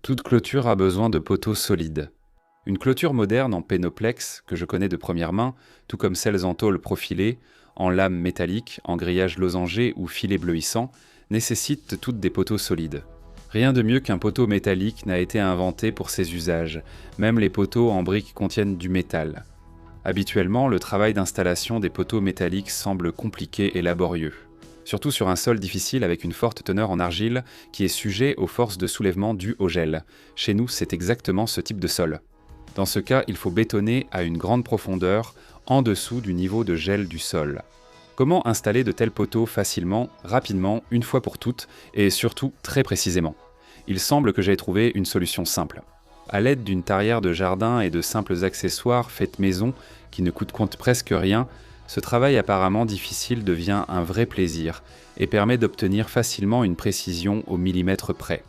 Toute clôture a besoin de poteaux solides. Une clôture moderne en pénoplex, que je connais de première main, tout comme celles en tôle profilée, en lame métallique, en grillage losangé ou filet bleuissant, nécessite toutes des poteaux solides. Rien de mieux qu'un poteau métallique n'a été inventé pour ces usages, même les poteaux en briques contiennent du métal. Habituellement, le travail d'installation des poteaux métalliques semble compliqué et laborieux. Surtout sur un sol difficile avec une forte teneur en argile qui est sujet aux forces de soulèvement dues au gel. Chez nous, c'est exactement ce type de sol. Dans ce cas, il faut bétonner à une grande profondeur, en dessous du niveau de gel du sol. Comment installer de tels poteaux facilement, rapidement, une fois pour toutes, et surtout très précisément? Il semble que j'ai trouvé une solution simple. À l'aide d'une tarière de jardin et de simples accessoires faits maison qui ne coûtent presque rien, ce travail apparemment difficile devient un vrai plaisir et permet d'obtenir facilement une précision au millimètre près.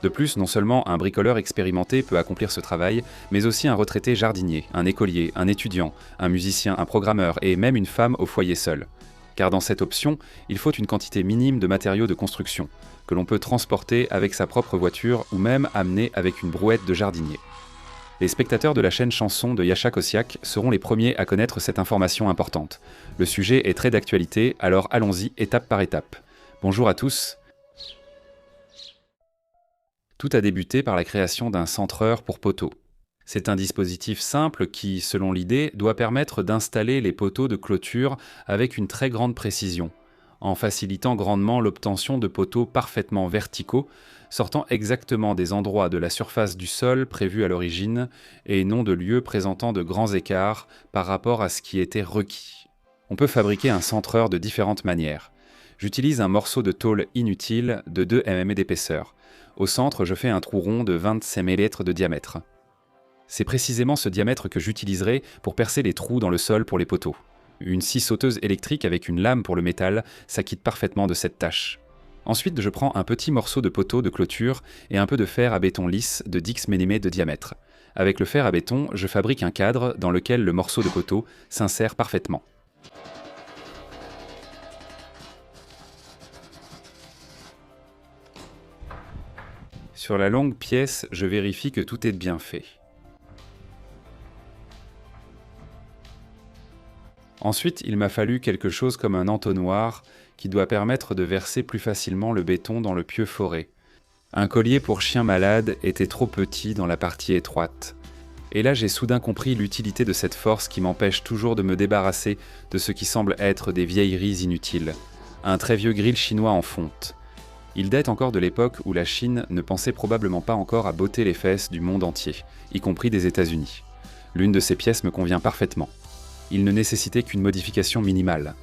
De plus, non seulement un bricoleur expérimenté peut accomplir ce travail, mais aussi un retraité jardinier, un écolier, un étudiant, un musicien, un programmeur et même une femme au foyer seule. Car dans cette option, il faut une quantité minime de matériaux de construction, que l'on peut transporter avec sa propre voiture ou même amener avec une brouette de jardinier. Les spectateurs de la chaîne Chanson de Yasha Kossiak seront les premiers à connaître cette information importante. Le sujet est très d'actualité, alors allons-y étape par étape. Bonjour à tous. Tout a débuté par la création d'un centreur pour poteaux. C'est un dispositif simple qui, selon l'idée, doit permettre d'installer les poteaux de clôture avec une très grande précision, en facilitant grandement l'obtention de poteaux parfaitement verticaux, sortant exactement des endroits de la surface du sol prévus à l'origine et non de lieux présentant de grands écarts par rapport à ce qui était requis. On peut fabriquer un centreur de différentes manières. J'utilise un morceau de tôle inutile de 2 mm d'épaisseur. Au centre, je fais un trou rond de 25 mm de diamètre. C'est précisément ce diamètre que j'utiliserai pour percer les trous dans le sol pour les poteaux. Une scie sauteuse électrique avec une lame pour le métal s'acquitte parfaitement de cette tâche. Ensuite, je prends un petit morceau de poteau de clôture et un peu de fer à béton lisse de 10 mm de diamètre. Avec le fer à béton, je fabrique un cadre dans lequel le morceau de poteau s'insère parfaitement. Sur la longue pièce, je vérifie que tout est bien fait. Ensuite, il m'a fallu quelque chose comme un entonnoir qui doit permettre de verser plus facilement le béton dans le pieu foré. Un collier pour chien malade était trop petit dans la partie étroite. Et là, j'ai soudain compris l'utilité de cette force qui m'empêche toujours de me débarrasser de ce qui semble être des vieilleries inutiles. Un très vieux grill chinois en fonte. Il date encore de l'époque où la Chine ne pensait probablement pas encore à botter les fesses du monde entier, y compris des États-Unis. L'une de ces pièces me convient parfaitement. Il ne nécessitait qu'une modification minimale.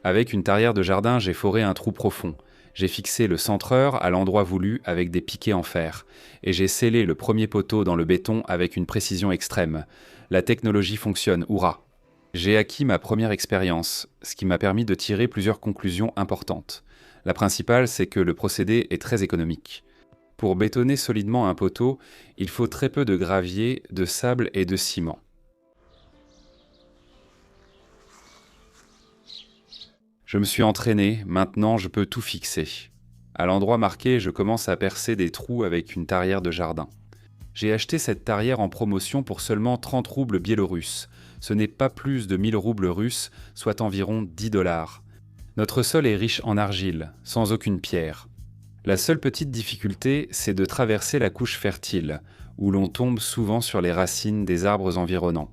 Avec une tarière de jardin, j'ai foré un trou profond. J'ai fixé le centreur à l'endroit voulu avec des piquets en fer. Et j'ai scellé le premier poteau dans le béton avec une précision extrême. La technologie fonctionne, hurrah! J'ai acquis ma première expérience, ce qui m'a permis de tirer plusieurs conclusions importantes. La principale, c'est que le procédé est très économique. Pour bétonner solidement un poteau, il faut très peu de gravier, de sable et de ciment. Je me suis entraîné, maintenant je peux tout fixer. À l'endroit marqué, je commence à percer des trous avec une tarière de jardin. J'ai acheté cette tarière en promotion pour seulement 30 roubles biélorusses. Ce n'est pas plus de 1000 roubles russes, soit environ 10 $. Notre sol est riche en argile, sans aucune pierre. La seule petite difficulté, c'est de traverser la couche fertile, où l'on tombe souvent sur les racines des arbres environnants.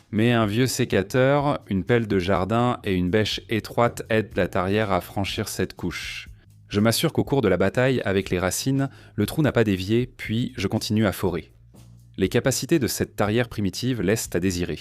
Mais un vieux sécateur, une pelle de jardin et une bêche étroite aident la tarière à franchir cette couche. Je m'assure qu'au cours de la bataille avec les racines, le trou n'a pas dévié, puis je continue à forer. Les capacités de cette tarière primitive laissent à désirer.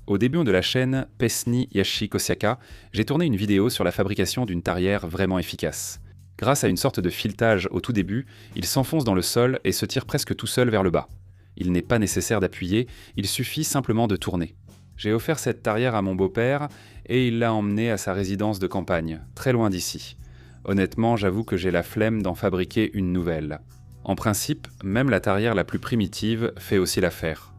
Au début de la chaîne Pesni Yashi Kossiaka, j'ai tourné une vidéo sur la fabrication d'une tarière vraiment efficace. Grâce à une sorte de filetage au tout début, il s'enfonce dans le sol et se tire presque tout seul vers le bas. Il n'est pas nécessaire d'appuyer, il suffit simplement de tourner. J'ai offert cette tarière à mon beau-père et il l'a emmené à sa résidence de campagne, très loin d'ici. Honnêtement, j'avoue que j'ai la flemme d'en fabriquer une nouvelle. En principe, même la tarière la plus primitive fait aussi l'affaire.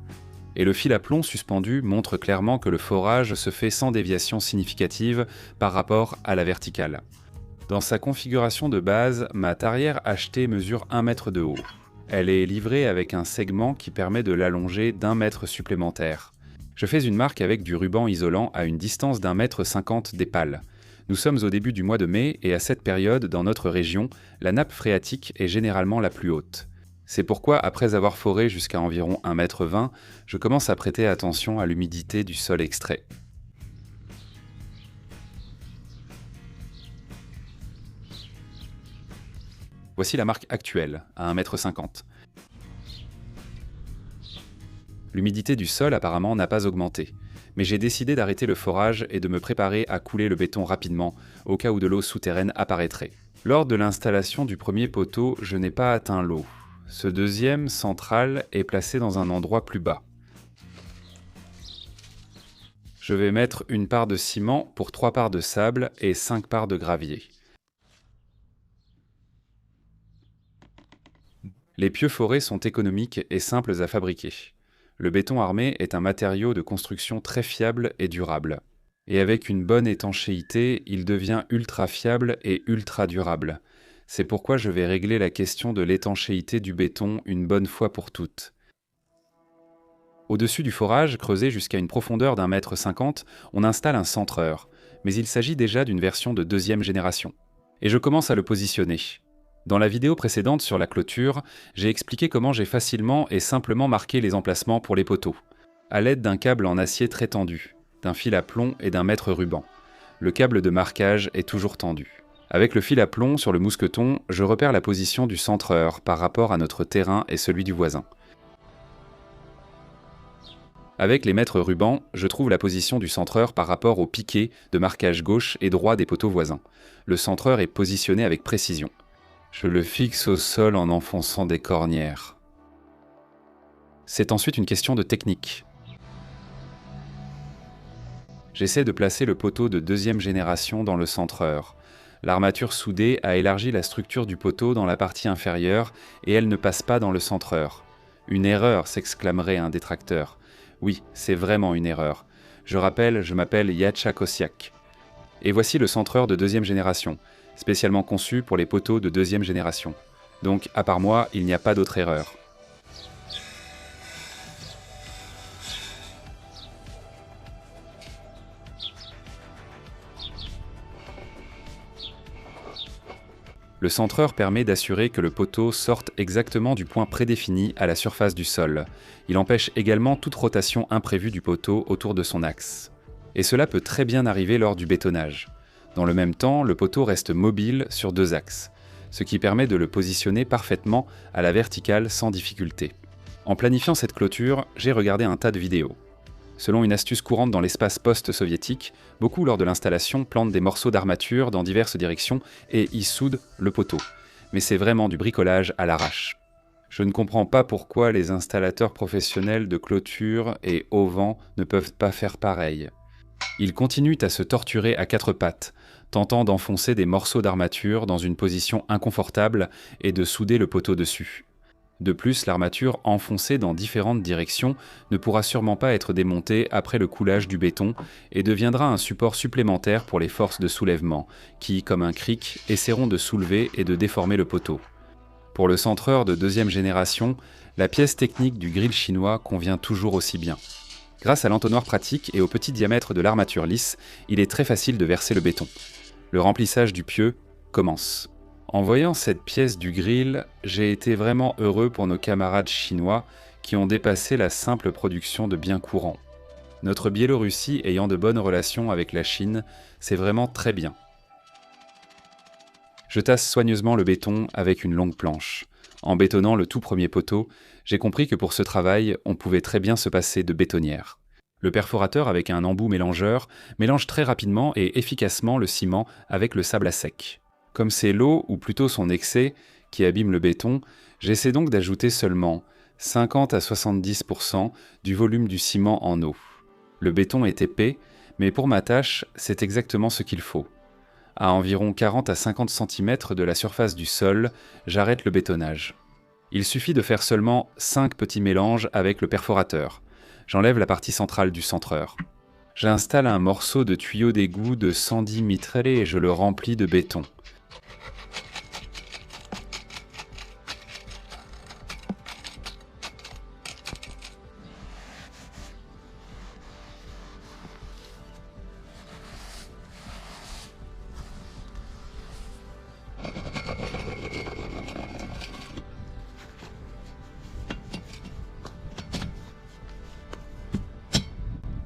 Et le fil à plomb suspendu montre clairement que le forage se fait sans déviation significative par rapport à la verticale. Dans sa configuration de base, ma tarière achetée mesure 1 mètre de haut. Elle est livrée avec un segment qui permet de l'allonger d'1 mètre supplémentaire. Je fais une marque avec du ruban isolant à une distance d'1,50 mètre des pales. Nous sommes au début du mois de mai et à cette période, dans notre région, la nappe phréatique est généralement la plus haute. C'est pourquoi, après avoir foré jusqu'à environ 1,20 mètre, je commence à prêter attention à l'humidité du sol extrait. Voici la marque actuelle, à 1,50 mètre. L'humidité du sol apparemment n'a pas augmenté, mais j'ai décidé d'arrêter le forage et de me préparer à couler le béton rapidement, au cas où de l'eau souterraine apparaîtrait. Lors de l'installation du premier poteau, je n'ai pas atteint l'eau. Ce deuxième, central, est placé dans un endroit plus bas. Je vais mettre une part de ciment pour 3 parts de sable et 5 parts de gravier. Les pieux forés sont économiques et simples à fabriquer. Le béton armé est un matériau de construction très fiable et durable. Et avec une bonne étanchéité, il devient ultra fiable et ultra durable. C'est pourquoi je vais régler la question de l'étanchéité du béton une bonne fois pour toutes. Au-dessus du forage, creusé jusqu'à une profondeur d'1,50 mètre, on installe un centreur, mais il s'agit déjà d'une version de 2e génération. Et je commence à le positionner. Dans la vidéo précédente sur la clôture, j'ai expliqué comment j'ai facilement et simplement marqué les emplacements pour les poteaux, à l'aide d'un câble en acier très tendu, d'un fil à plomb et d'un mètre ruban. Le câble de marquage est toujours tendu. Avec le fil à plomb sur le mousqueton, je repère la position du centreur par rapport à notre terrain et celui du voisin. Avec les mètres rubans, je trouve la position du centreur par rapport au piquet de marquage gauche et droit des poteaux voisins. Le centreur est positionné avec précision. Je le fixe au sol en enfonçant des cornières. C'est ensuite une question de technique. J'essaie de placer le poteau de 2e génération dans le centreur. L'armature soudée a élargi la structure du poteau dans la partie inférieure et elle ne passe pas dans le centreur. Une erreur, s'exclamerait un détracteur. Oui, c'est vraiment une erreur. Je rappelle, je m'appelle Yatcha Kosiak. Et voici le centreur de 2e génération, spécialement conçu pour les poteaux de 2e génération. Donc, à part moi, il n'y a pas d'autre erreur. Le centreur permet d'assurer que le poteau sorte exactement du point prédéfini à la surface du sol. Il empêche également toute rotation imprévue du poteau autour de son axe. Et cela peut très bien arriver lors du bétonnage. Dans le même temps, le poteau reste mobile sur 2 axes, ce qui permet de le positionner parfaitement à la verticale sans difficulté. En planifiant cette clôture, j'ai regardé un tas de vidéos. Selon une astuce courante dans l'espace post-soviétique, beaucoup lors de l'installation plantent des morceaux d'armature dans diverses directions et y soudent le poteau. Mais c'est vraiment du bricolage à l'arrache. Je ne comprends pas pourquoi les installateurs professionnels de clôture et auvents ne peuvent pas faire pareil. Ils continuent à se torturer à 4 pattes, tentant d'enfoncer des morceaux d'armature dans une position inconfortable et de souder le poteau dessus. De plus, l'armature enfoncée dans différentes directions ne pourra sûrement pas être démontée après le coulage du béton et deviendra un support supplémentaire pour les forces de soulèvement, qui, comme un cric, essaieront de soulever et de déformer le poteau. Pour le centreur de 2e génération, la pièce technique du grill chinois convient toujours aussi bien. Grâce à l'entonnoir pratique et au petit diamètre de l'armature lisse, il est très facile de verser le béton. Le remplissage du pieu commence. En voyant cette pièce du grill, j'ai été vraiment heureux pour nos camarades chinois qui ont dépassé la simple production de biens courants. Notre Biélorussie ayant de bonnes relations avec la Chine, c'est vraiment très bien. Je tasse soigneusement le béton avec une longue planche. En bétonnant le tout premier poteau, j'ai compris que pour ce travail, on pouvait très bien se passer de bétonnière. Le perforateur avec un embout mélangeur mélange très rapidement et efficacement le ciment avec le sable à sec. Comme c'est l'eau, ou plutôt son excès, qui abîme le béton, j'essaie donc d'ajouter seulement 50 à 70% du volume du ciment en eau. Le béton est épais, Mais pour ma tâche, c'est exactement ce qu'il faut. À environ 40 à 50 cm de la surface du sol, j'arrête le bétonnage. Il suffit de faire seulement 5 petits mélanges avec le perforateur. J'enlève la partie centrale du centreur. J'installe un morceau de tuyau d'égout de 110 mitrel et je le remplis de béton.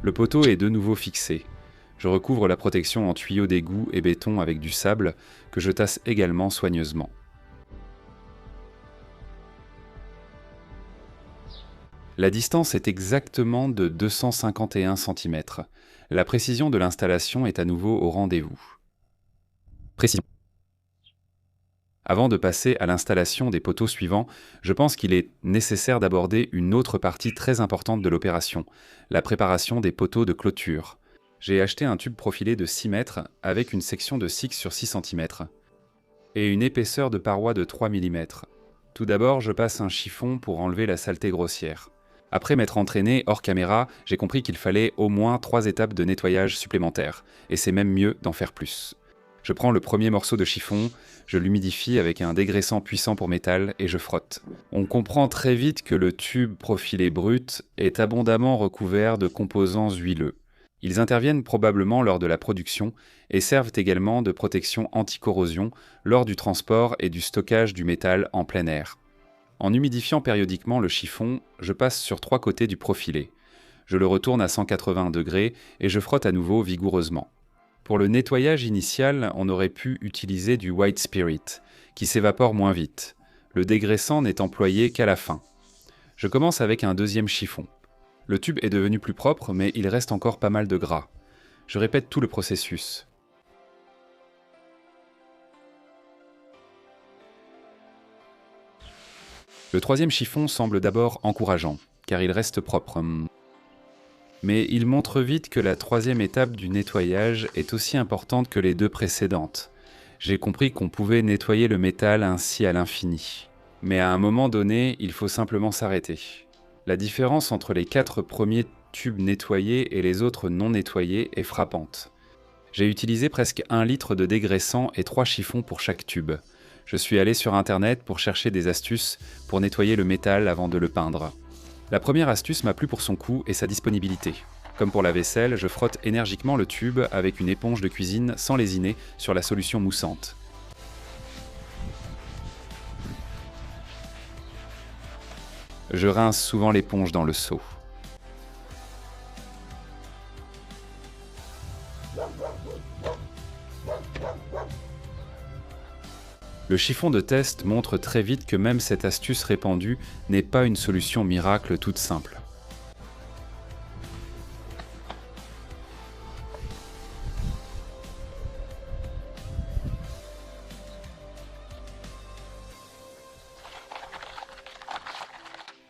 Le poteau est de nouveau fixé. Je recouvre la protection en tuyau d'égout et béton avec du sable que je tasse également soigneusement. La distance est exactement de 251 cm. La précision de l'installation est à nouveau au rendez-vous. Précision. Avant de passer à l'installation des poteaux suivants, je pense qu'il est nécessaire d'aborder une autre partie très importante de l'opération, la préparation des poteaux de clôture. J'ai acheté un tube profilé de 6 mètres avec une section de 6 sur 6 cm et une épaisseur de paroi de 3 mm. Tout d'abord, je passe un chiffon pour enlever la saleté grossière. Après m'être entraîné hors caméra, j'ai compris qu'il fallait au moins 3 étapes de nettoyage supplémentaires, et c'est même mieux d'en faire plus. Je prends le premier morceau de chiffon, je l'humidifie avec un dégraissant puissant pour métal et je frotte. On comprend très vite que le tube profilé brut est abondamment recouvert de composants huileux. Ils interviennent probablement lors de la production et servent également de protection anti-corrosion lors du transport et du stockage du métal en plein air. En humidifiant périodiquement le chiffon, je passe sur 3 côtés du profilé. Je le retourne à 180 degrés et je frotte à nouveau vigoureusement. Pour le nettoyage initial, on aurait pu utiliser du White Spirit, qui s'évapore moins vite. Le dégraissant n'est employé qu'à la fin. Je commence avec un deuxième chiffon. Le tube est devenu plus propre, mais il reste encore pas mal de gras. Je répète tout le processus. Le troisième chiffon semble d'abord encourageant, car il reste propre. Mais il montre vite que la troisième étape du nettoyage est aussi importante que les 2 précédentes. J'ai compris qu'on pouvait nettoyer le métal ainsi à l'infini. Mais à un moment donné, il faut simplement s'arrêter. La différence entre les 4 premiers tubes nettoyés et les autres non nettoyés est frappante. J'ai utilisé presque 1 litre de dégraissant et 3 chiffons pour chaque tube. Je suis allé sur internet pour chercher des astuces pour nettoyer le métal avant de le peindre. La première astuce m'a plu pour son coût et sa disponibilité. Comme pour la vaisselle, je frotte énergiquement le tube avec une éponge de cuisine sans lésiner sur la solution moussante. Je rince souvent l'éponge dans le seau. Le chiffon de test montre très vite que même cette astuce répandue n'est pas une solution miracle toute simple.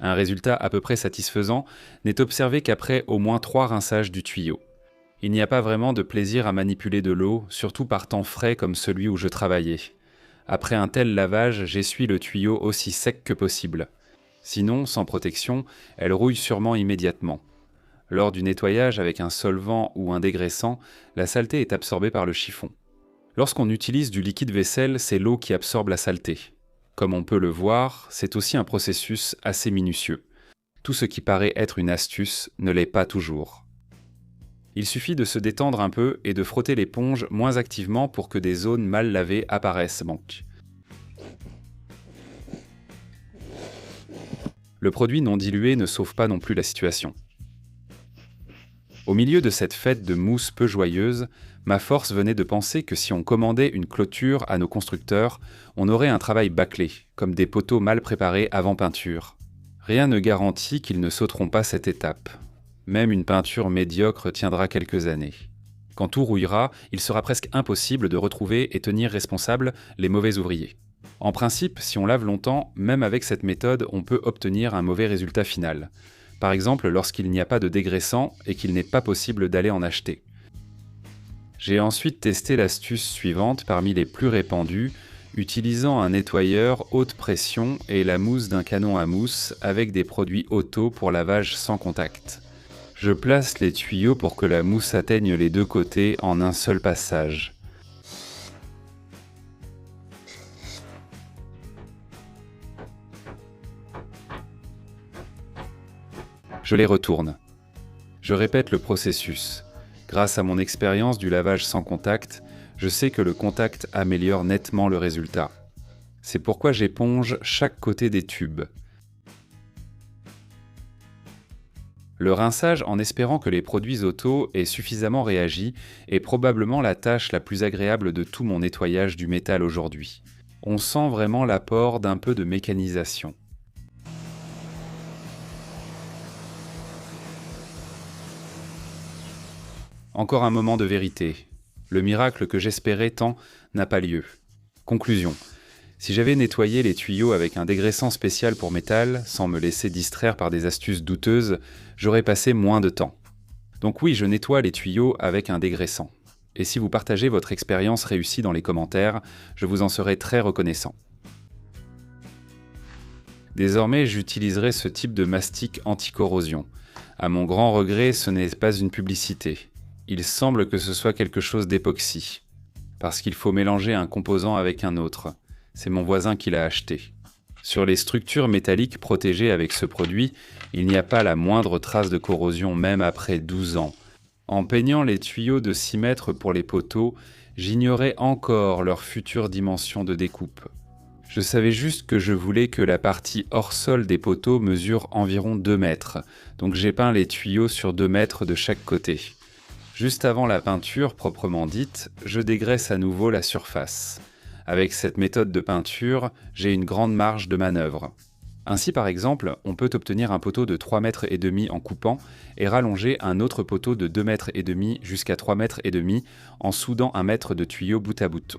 Un résultat à peu près satisfaisant n'est observé qu'après au moins 3 rinçages du tuyau. Il n'y a pas vraiment de plaisir à manipuler de l'eau, surtout par temps frais comme celui où je travaillais. Après un tel lavage, j'essuie le tuyau aussi sec que possible. Sinon, sans protection, elle rouille sûrement immédiatement. Lors du nettoyage avec un solvant ou un dégraissant, la saleté est absorbée par le chiffon. Lorsqu'on utilise du liquide vaisselle, c'est l'eau qui absorbe la saleté. Comme on peut le voir, c'est aussi un processus assez minutieux. Tout ce qui paraît être une astuce ne l'est pas toujours. Il suffit de se détendre un peu et de frotter l'éponge moins activement pour que des zones mal lavées apparaissent. Le produit non dilué ne sauve pas non plus la situation. Au milieu de cette fête de mousse peu joyeuse, ma force venait de penser que si on commandait une clôture à nos constructeurs, on aurait un travail bâclé, comme des poteaux mal préparés avant peinture. Rien ne garantit qu'ils ne sauteront pas cette étape. Même une peinture médiocre tiendra quelques années. Quand tout rouillera, il sera presque impossible de retrouver et tenir responsables les mauvais ouvriers. En principe, si on lave longtemps, même avec cette méthode, on peut obtenir un mauvais résultat final. Par exemple, lorsqu'il n'y a pas de dégraissant et qu'il n'est pas possible d'aller en acheter. J'ai ensuite testé l'astuce suivante parmi les plus répandues, utilisant un nettoyeur haute pression et la mousse d'un canon à mousse avec des produits auto pour lavage sans contact. Je place les tuyaux pour que la mousse atteigne les deux côtés en un seul passage. Je les retourne. Je répète le processus. Grâce à mon expérience du lavage sans contact, je sais que le contact améliore nettement le résultat. C'est pourquoi j'éponge chaque côté des tubes. Le rinçage en espérant que les produits auto aient suffisamment réagi est probablement la tâche la plus agréable de tout mon nettoyage du métal aujourd'hui. On sent vraiment l'apport d'un peu de mécanisation. Encore un moment de vérité. Le miracle que j'espérais tant n'a pas lieu. Conclusion. Si j'avais nettoyé les tuyaux avec un dégraissant spécial pour métal, sans me laisser distraire par des astuces douteuses, j'aurais passé moins de temps. Donc oui, je nettoie les tuyaux avec un dégraissant. Et si vous partagez votre expérience réussie dans les commentaires, je vous en serai très reconnaissant. Désormais, j'utiliserai ce type de mastic anti-corrosion. À mon grand regret, ce n'est pas une publicité. Il semble que ce soit quelque chose d'époxy, parce qu'il faut mélanger un composant avec un autre. C'est mon voisin qui l'a acheté. Sur les structures métalliques protégées avec ce produit, il n'y a pas la moindre trace de corrosion même après 12 ans. En peignant les tuyaux de 6 mètres pour les poteaux, j'ignorais encore leur future dimension de découpe. Je savais juste que je voulais que la partie hors sol des poteaux mesure environ 2 mètres, donc j'ai peint les tuyaux sur 2 mètres de chaque côté. Juste avant la peinture proprement dite, je dégraisse à nouveau la surface. Avec cette méthode de peinture, j'ai une grande marge de manœuvre. Ainsi par exemple, on peut obtenir un poteau de 3,5 mètres en coupant et rallonger un autre poteau de 2,5 mètres jusqu'à 3,5 mètres en soudant un mètre de tuyau bout à bout.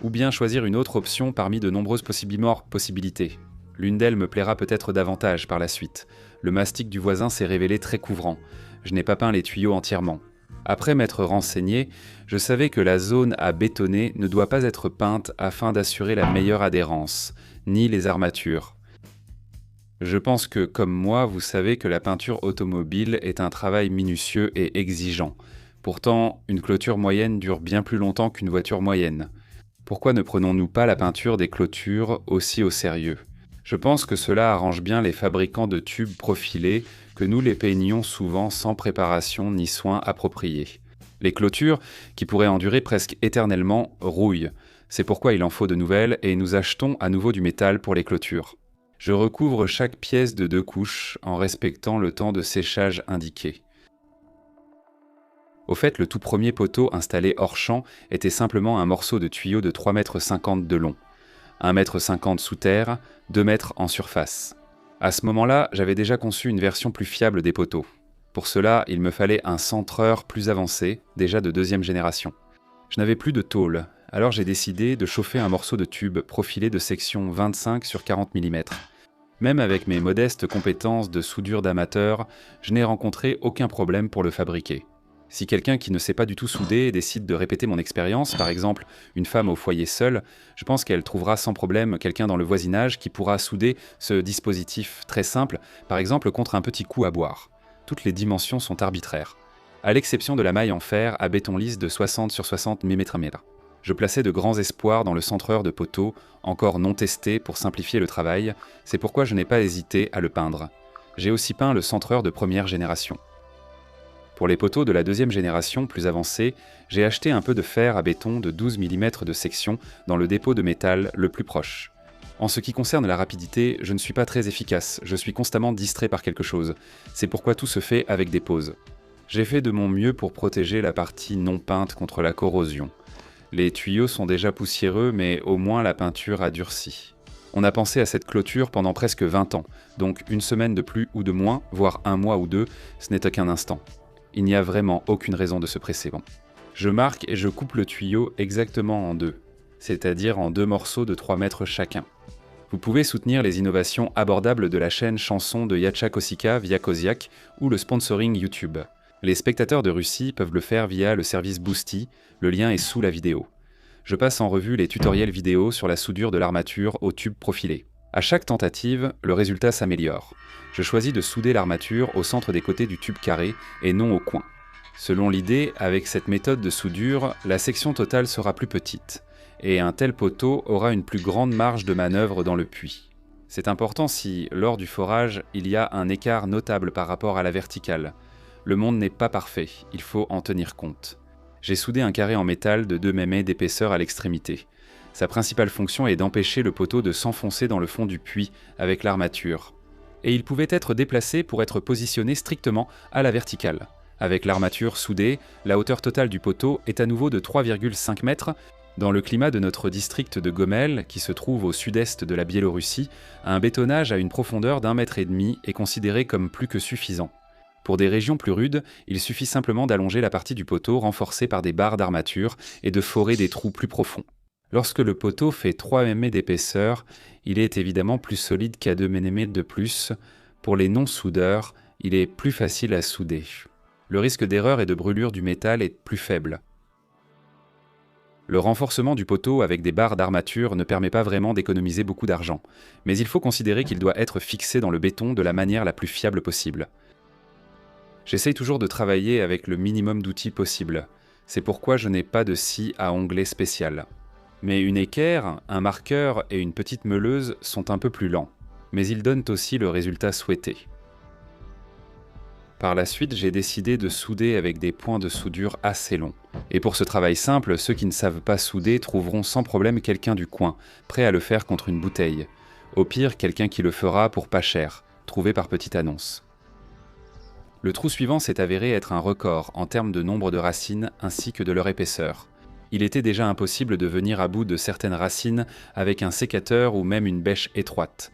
Ou bien choisir une autre option parmi de nombreuses possibilités. L'une d'elles me plaira peut-être davantage par la suite. Le mastic du voisin s'est révélé très couvrant. Je n'ai pas peint les tuyaux entièrement. Après m'être renseigné, je savais que la zone à bétonner ne doit pas être peinte afin d'assurer la meilleure adhérence, ni les armatures. Je pense que, comme moi, vous savez que la peinture automobile est un travail minutieux et exigeant. Pourtant, une clôture moyenne dure bien plus longtemps qu'une voiture moyenne. Pourquoi ne prenons-nous pas la peinture des clôtures aussi au sérieux ? Je pense que cela arrange bien les fabricants de tubes profilés que nous les peignons souvent sans préparation ni soins appropriés. Les clôtures, qui pourraient endurer presque éternellement, rouillent. C'est pourquoi il en faut de nouvelles et nous achetons à nouveau du métal pour les clôtures. Je recouvre chaque pièce de 2 couches en respectant le temps de séchage indiqué. Au fait, le tout premier poteau installé hors champ était simplement un morceau de tuyau de 3,50 m de long. 1,50 m sous terre, 2 mètres en surface. À ce moment-là, j'avais déjà conçu une version plus fiable des poteaux. Pour cela, il me fallait un centreur plus avancé, déjà de 2e génération. Je n'avais plus de tôle, alors j'ai décidé de chauffer un morceau de tube profilé de section 25 sur 40 mm. Même avec mes modestes compétences de soudure d'amateur, je n'ai rencontré aucun problème pour le fabriquer. Si quelqu'un qui ne sait pas du tout souder décide de répéter mon expérience, par exemple une femme au foyer seule, je pense qu'elle trouvera sans problème quelqu'un dans le voisinage qui pourra souder ce dispositif très simple, par exemple contre un petit coup à boire. Toutes les dimensions sont arbitraires, à l'exception de la maille en fer à béton lisse de 60 sur 60 mm. Je plaçais de grands espoirs dans le centreur de poteau, encore non testé pour simplifier le travail, c'est pourquoi je n'ai pas hésité à le peindre. J'ai aussi peint le centreur de 1re génération. Pour les poteaux de la 2e génération plus avancés, j'ai acheté un peu de fer à béton de 12 mm de section dans le dépôt de métal le plus proche. En ce qui concerne la rapidité, je ne suis pas très efficace, je suis constamment distrait par quelque chose. C'est pourquoi tout se fait avec des pauses. J'ai fait de mon mieux pour protéger la partie non peinte contre la corrosion. Les tuyaux sont déjà poussiéreux, mais au moins la peinture a durci. On a pensé à cette clôture pendant presque 20 ans, donc une semaine de plus ou de moins, voire 1 mois ou 2, ce n'est qu'un instant. Il n'y a vraiment aucune raison de se presser. Je marque et je coupe le tuyau exactement en 2, c'est-à-dire en 2 morceaux de 3 mètres chacun. Vous pouvez soutenir les innovations abordables de la chaîne Chanson de Yatcha Kosika via Kosiak ou le sponsoring YouTube. Les spectateurs de Russie peuvent le faire via le service Boosty, le lien est sous la vidéo. Je passe en revue les tutoriels vidéo sur la soudure de l'armature au tube profilé. À chaque tentative, le résultat s'améliore. Je choisis de souder l'armature au centre des côtés du tube carré et non au coin. Selon l'idée, avec cette méthode de soudure, la section totale sera plus petite, et un tel poteau aura une plus grande marge de manœuvre dans le puits. C'est important si, lors du forage, il y a un écart notable par rapport à la verticale. Le monde n'est pas parfait, il faut en tenir compte. J'ai soudé un carré en métal de 2 mm d'épaisseur à l'extrémité. Sa principale fonction est d'empêcher le poteau de s'enfoncer dans le fond du puits avec l'armature. Et il pouvait être déplacé pour être positionné strictement à la verticale. Avec l'armature soudée, la hauteur totale du poteau est à nouveau de 3,5 mètres. Dans le climat de notre district de Gomel, qui se trouve au sud-est de la Biélorussie, un bétonnage à une profondeur d'1,5 mètre est considéré comme plus que suffisant. Pour des régions plus rudes, il suffit simplement d'allonger la partie du poteau renforcée par des barres d'armature et de forer des trous plus profonds. Lorsque le poteau fait 3 mm d'épaisseur, il est évidemment plus solide qu'à 2 mm de plus. Pour les non-soudeurs, il est plus facile à souder. Le risque d'erreur et de brûlure du métal est plus faible. Le renforcement du poteau avec des barres d'armature ne permet pas vraiment d'économiser beaucoup d'argent, mais il faut considérer qu'il doit être fixé dans le béton de la manière la plus fiable possible. J'essaye toujours de travailler avec le minimum d'outils possible. C'est pourquoi je n'ai pas de scie à onglet spécial. Mais une équerre, un marqueur et une petite meuleuse sont un peu plus lents, mais ils donnent aussi le résultat souhaité. Par la suite, j'ai décidé de souder avec des points de soudure assez longs. Et pour ce travail simple, ceux qui ne savent pas souder trouveront sans problème quelqu'un du coin, prêt à le faire contre une bouteille. Au pire, quelqu'un qui le fera pour pas cher, trouvé par petite annonce. Le trou suivant s'est avéré être un record en termes de nombre de racines ainsi que de leur épaisseur. Il était déjà impossible de venir à bout de certaines racines avec un sécateur ou même une bêche étroite.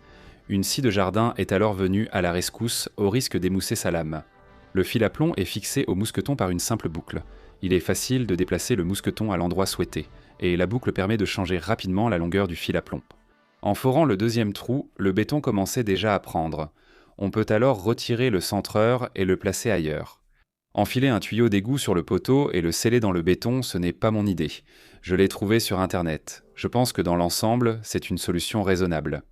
Une scie de jardin est alors venue à la rescousse au risque d'émousser sa lame. Le fil à plomb est fixé au mousqueton par une simple boucle. Il est facile de déplacer le mousqueton à l'endroit souhaité, et la boucle permet de changer rapidement la longueur du fil à plomb. En forant le deuxième trou, le béton commençait déjà à prendre. On peut alors retirer le centreur et le placer ailleurs. Enfiler un tuyau d'égout sur le poteau et le sceller dans le béton, ce n'est pas mon idée. Je l'ai trouvé sur internet. Je pense que dans l'ensemble, c'est une solution raisonnable.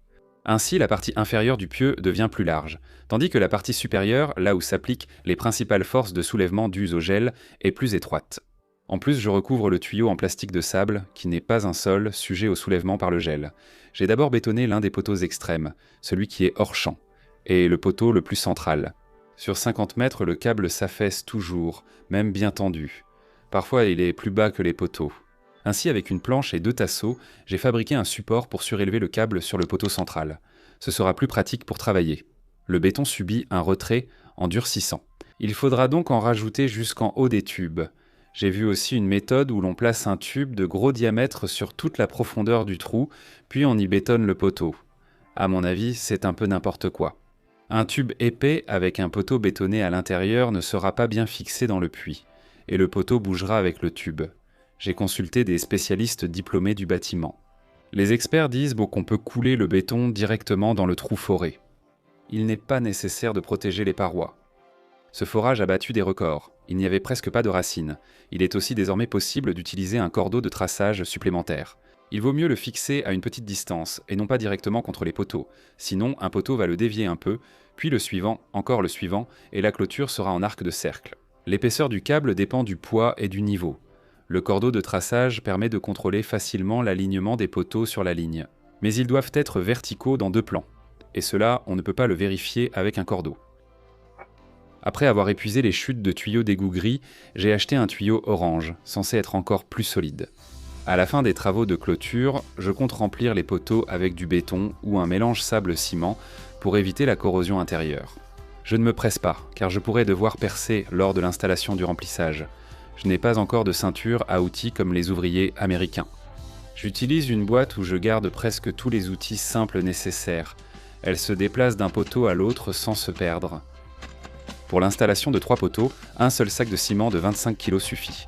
Ainsi, la partie inférieure du pieu devient plus large, tandis que la partie supérieure, là où s'appliquent les principales forces de soulèvement dues au gel, est plus étroite. En plus, je recouvre le tuyau en plastique de sable, qui n'est pas un sol sujet au soulèvement par le gel. J'ai d'abord bétonné l'un des poteaux extrêmes, celui qui est hors champ, et le poteau le plus central. Sur 50 mètres, le câble s'affaisse toujours, même bien tendu. Parfois, il est plus bas que les poteaux. Ainsi, avec une planche et 2 tasseaux, j'ai fabriqué un support pour surélever le câble sur le poteau central. Ce sera plus pratique pour travailler. Le béton subit un retrait en durcissant. Il faudra donc en rajouter jusqu'en haut des tubes. J'ai vu aussi une méthode où l'on place un tube de gros diamètre sur toute la profondeur du trou, puis on y bétonne le poteau. À mon avis, c'est un peu n'importe quoi. Un tube épais avec un poteau bétonné à l'intérieur ne sera pas bien fixé dans le puits, et le poteau bougera avec le tube. J'ai consulté des spécialistes diplômés du bâtiment. Les experts disent qu'on peut couler le béton directement dans le trou foré. Il n'est pas nécessaire de protéger les parois. Ce forage a battu des records. Il n'y avait presque pas de racines. Il est aussi désormais possible d'utiliser un cordeau de traçage supplémentaire. Il vaut mieux le fixer à une petite distance, et non pas directement contre les poteaux. Sinon, un poteau va le dévier un peu, puis le suivant, encore le suivant, et la clôture sera en arc de cercle. L'épaisseur du câble dépend du poids et du niveau. Le cordeau de traçage permet de contrôler facilement l'alignement des poteaux sur la ligne. Mais ils doivent être verticaux dans 2 plans. Et cela, on ne peut pas le vérifier avec un cordeau. Après avoir épuisé les chutes de tuyaux d'égout gris, j'ai acheté un tuyau orange, censé être encore plus solide. À la fin des travaux de clôture, je compte remplir les poteaux avec du béton ou un mélange sable-ciment pour éviter la corrosion intérieure. Je ne me presse pas, car je pourrais devoir percer lors de l'installation du remplissage. Je n'ai pas encore de ceinture à outils comme les ouvriers américains. J'utilise une boîte où je garde presque tous les outils simples nécessaires. Elle se déplace d'un poteau à l'autre sans se perdre. Pour l'installation de 3 poteaux, un seul sac de ciment de 25 kg suffit.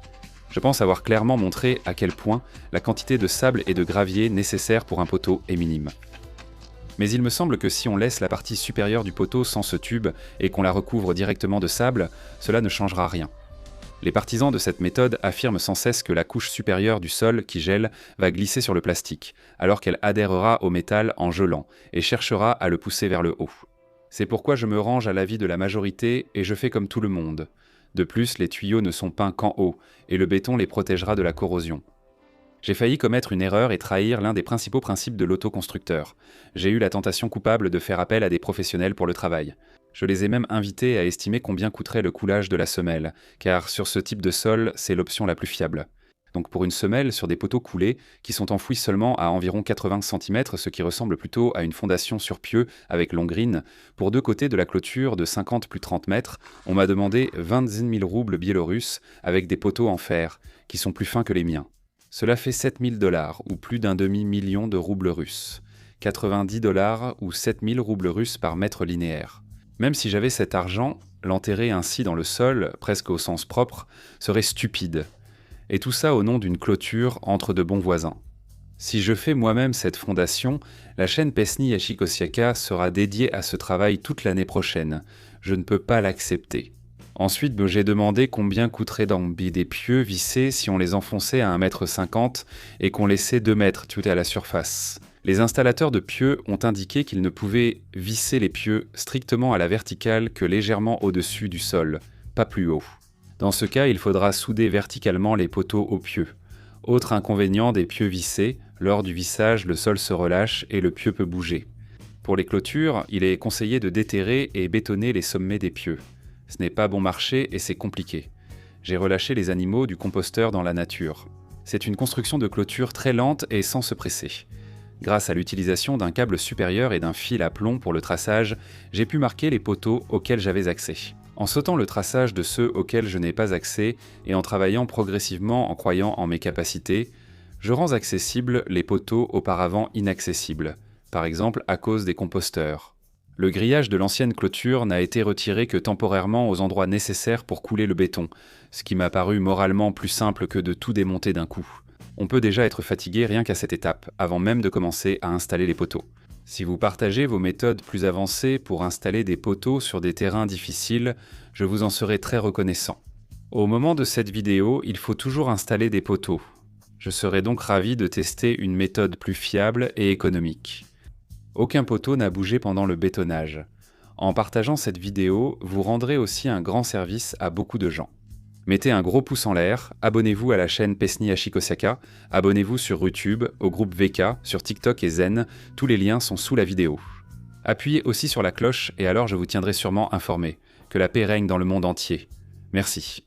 Je pense avoir clairement montré à quel point la quantité de sable et de gravier nécessaire pour un poteau est minime. Mais il me semble que si on laisse la partie supérieure du poteau sans ce tube et qu'on la recouvre directement de sable, cela ne changera rien. Les partisans de cette méthode affirment sans cesse que la couche supérieure du sol qui gèle va glisser sur le plastique, alors qu'elle adhérera au métal en gelant et cherchera à le pousser vers le haut. C'est pourquoi je me range à l'avis de la majorité et je fais comme tout le monde. De plus, les tuyaux ne sont peints qu'en haut, et le béton les protégera de la corrosion. J'ai failli commettre une erreur et trahir l'un des principaux principes de l'autoconstructeur. J'ai eu la tentation coupable de faire appel à des professionnels pour le travail. Je les ai même invités à estimer combien coûterait le coulage de la semelle, car sur ce type de sol, c'est l'option la plus fiable. Donc pour une semelle sur des poteaux coulés, qui sont enfouis seulement à environ 80 cm, ce qui ressemble plutôt à une fondation sur pieux avec longrine, pour deux côtés de la clôture de 50 plus 30 mètres, on m'a demandé 20 000 roubles biélorusses avec des poteaux en fer, qui sont plus fins que les miens. Cela fait 7 000 $, ou plus d'un demi-million de roubles russes. 90 $ ou 7 000 roubles russes par mètre linéaire. Même si j'avais cet argent, l'enterrer ainsi dans le sol, presque au sens propre, serait stupide. Et tout ça au nom d'une clôture entre de bons voisins. Si je fais moi-même cette fondation, la chaîne Pesni Yashikosiaka sera dédiée à ce travail toute l'année prochaine. Je ne peux pas l'accepter. Ensuite, j'ai demandé combien coûterait des pieux vissés si on les enfonçait à 1,50 m et qu'on laissait 2 mètres tout à la surface. Les installateurs de pieux ont indiqué qu'ils ne pouvaient visser les pieux strictement à la verticale que légèrement au-dessus du sol, pas plus haut. Dans ce cas, il faudra souder verticalement les poteaux aux pieux. Autre inconvénient des pieux vissés, lors du vissage, le sol se relâche et le pieu peut bouger. Pour les clôtures, il est conseillé de déterrer et bétonner les sommets des pieux. Ce n'est pas bon marché et c'est compliqué. J'ai relâché les animaux du composteur dans la nature. C'est une construction de clôture très lente et sans se presser. Grâce à l'utilisation d'un câble supérieur et d'un fil à plomb pour le traçage, j'ai pu marquer les poteaux auxquels j'avais accès. En sautant le traçage de ceux auxquels je n'ai pas accès et en travaillant progressivement en croyant en mes capacités, je rends accessibles les poteaux auparavant inaccessibles, par exemple à cause des composteurs. Le grillage de l'ancienne clôture n'a été retiré que temporairement aux endroits nécessaires pour couler le béton, ce qui m'a paru moralement plus simple que de tout démonter d'un coup. On peut déjà être fatigué rien qu'à cette étape, avant même de commencer à installer les poteaux. Si vous partagez vos méthodes plus avancées pour installer des poteaux sur des terrains difficiles, je vous en serai très reconnaissant. Au moment de cette vidéo, il faut toujours installer des poteaux. Je serai donc ravi de tester une méthode plus fiable et économique. Aucun poteau n'a bougé pendant le bétonnage. En partageant cette vidéo, vous rendrez aussi un grand service à beaucoup de gens. Mettez un gros pouce en l'air, abonnez-vous à la chaîne Pesni Yashikosiaka, abonnez-vous sur YouTube, au groupe VK, sur TikTok et Zen, tous les liens sont sous la vidéo. Appuyez aussi sur la cloche et alors je vous tiendrai sûrement informé. Que la paix règne dans le monde entier. Merci.